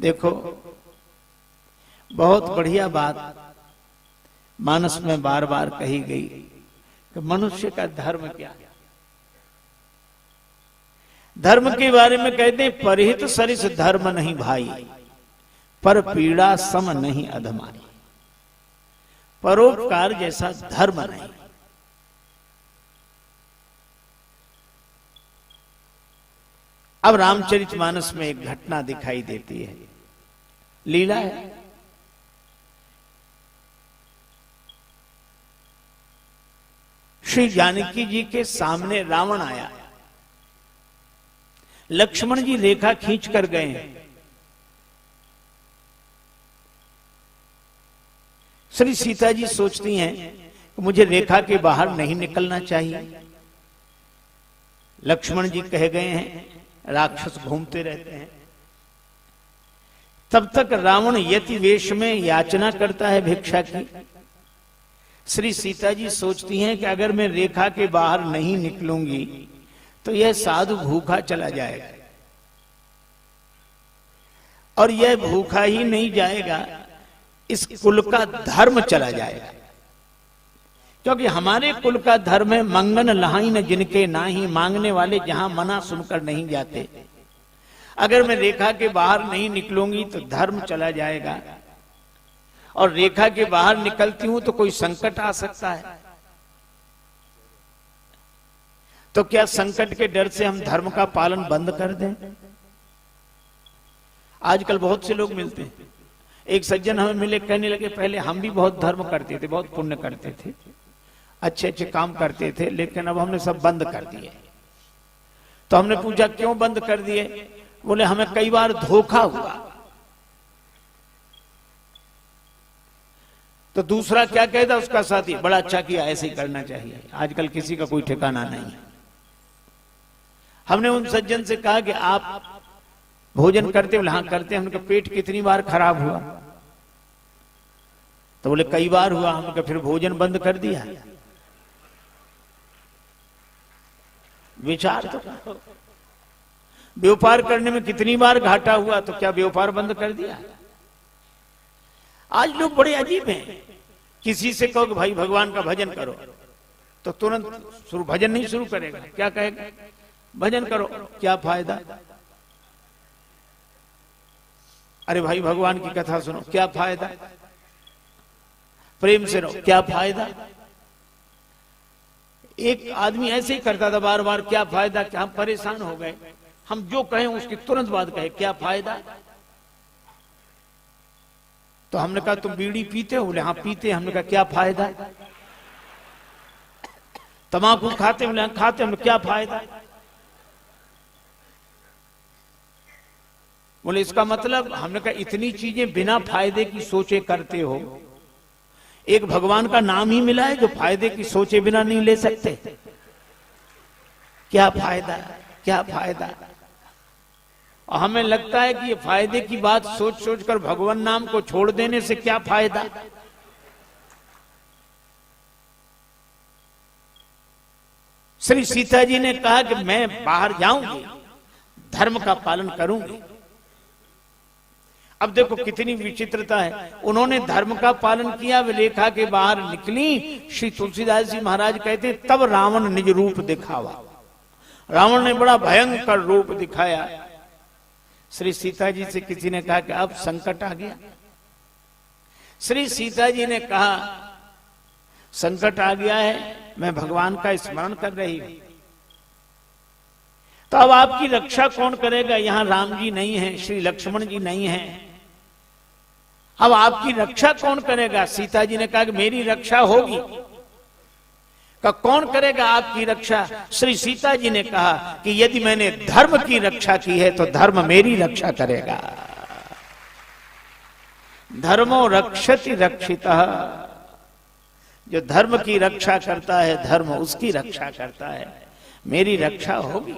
देखो बहुत बढ़िया बात मानस में बार बार कही गई कि मनुष्य का धर्म क्या है। धर्म के बारे में कहते हैं परिहित सरिस धर्म नहीं भाई, पर पीड़ा सम नहीं अधमाई। परोपकार जैसा धर्म नहीं। अब रामचरितमानस में एक घटना दिखाई देती है, लीला है। श्री जानकी जी के सामने रावण आया, लक्ष्मण जी रेखा खींच कर गए हैं। श्री सीता जी सोचती हैं कि मुझे रेखा के बाहर नहीं निकलना चाहिए। लक्ष्मण जी कह गए हैं, राक्षस घूमते रहते हैं। तब तक रावण यति वेश में याचना करता है भिक्षा की। श्री सीता जी सोचती हैं कि अगर मैं रेखा के बाहर नहीं निकलूंगी तो यह साधु भूखा चला जाएगा, और यह भूखा ही नहीं जाएगा, इस कुल का धर्म चला जाएगा। क्योंकि हमारे कुल का धर्म है मंगन लहाई न जिनके नाही, मांगने वाले जहां मना सुनकर नहीं जाते। अगर मैं रेखा के बाहर नहीं निकलूंगी तो धर्म चला जाएगा, और रेखा के बाहर निकलती हूं तो कोई संकट आ सकता है। तो क्या संकट के डर से हम धर्म का पालन बंद कर दें? आजकल बहुत से लोग मिलते हैं। एक सज्जन हमें मिले, कहने लगे पहले हम भी बहुत धर्म करते थे, बहुत पुण्य करते थे, अच्छे अच्छे काम करते थे, लेकिन अब हमने सब बंद कर दिए। तो हमने पूछा क्यों बंद कर दिए? बोले हमें कई बार धोखा हुआ। तो दूसरा क्या कहता उसका साथी, बड़ा अच्छा किया, ऐसे ही करना चाहिए। आजकल किसी का कोई ठिकाना नहीं है। हमने उन सज्जन से कहा कि आप भोजन करते? बोले हाँ करते। हमने कहा पेट कितनी बार खराब हुआ? तो बोले कई बार हुआ। हमने कहा फिर भोजन बंद कर दिया? विचार तो करो। व्यापार करने में कितनी बार घाटा हुआ, तो क्या व्यापार बंद कर दिया? आज लोग बड़े अजीब हैं। किसी से कहो कि भाई भगवान का भजन करो, तो तुरंत भजन नहीं शुरू करेगा। क्या कहेगा? भजन करो। क्या फायदा? अरे भाई भगवान की कथा सुनो। क्या फायदा? प्रेम से रहो। क्या फायदा? एक आदमी ऐसे ही करता था बार बार। क्या फायदा? क्या? हम परेशान हो गए। हम जो कहें उसकी तुरंत बाद कहे क्या फायदा। तो हमने कहा तुम बीड़ी पीते हो? बोले हाँ पीते। हमने कहा क्या फायदा? तंबाकू खाते? बोले हाँ खाते। हमने क्या फायदा? बोले इसका मतलब, हमने कहा इतनी चीजें बिना फायदे की सोचे करते हो, एक भगवान का नाम ही मिला है जो फायदे की सोचे बिना नहीं ले सकते। क्या फायदा? क्या फायदा? और हमें लगता है कि ये फायदे की बात सोच सोच कर भगवान नाम को छोड़ देने से क्या फायदा। श्री सीता जी ने कहा कि मैं बाहर जाऊंगी, धर्म का पालन करूंगी। अब देखो कितनी विचित्रता है। उन्होंने धर्म का पालन किया, वे रेखा के बाहर निकली। श्री तुलसीदास जी महाराज कहते हैं तब रावण निज रूप दिखावा। रावण ने बड़ा भयंकर रूप दिखाया। श्री सीता जी से किसी ने कहा कि अब संकट आ गया। श्री सीता जी ने कहा संकट आ गया है, मैं भगवान का स्मरण कर रही हूं। तो अब आपकी रक्षा कौन करेगा? यहां राम जी नहीं है, श्री लक्ष्मण जी नहीं है। अब आपकी रक्षा कौन करेगा? सीता जी ने कहा कि मेरी रक्षा होगी। का कौन करेगा आपकी रक्षा? श्री सीता जी ने कहा कि यदि मैंने धर्म की रक्षा की है तो धर्म मेरी रक्षा करेगा। धर्मो रक्षति रक्षितः। जो धर्म की रक्षा करता है, धर्म उसकी रक्षा करता है। मेरी रक्षा होगी।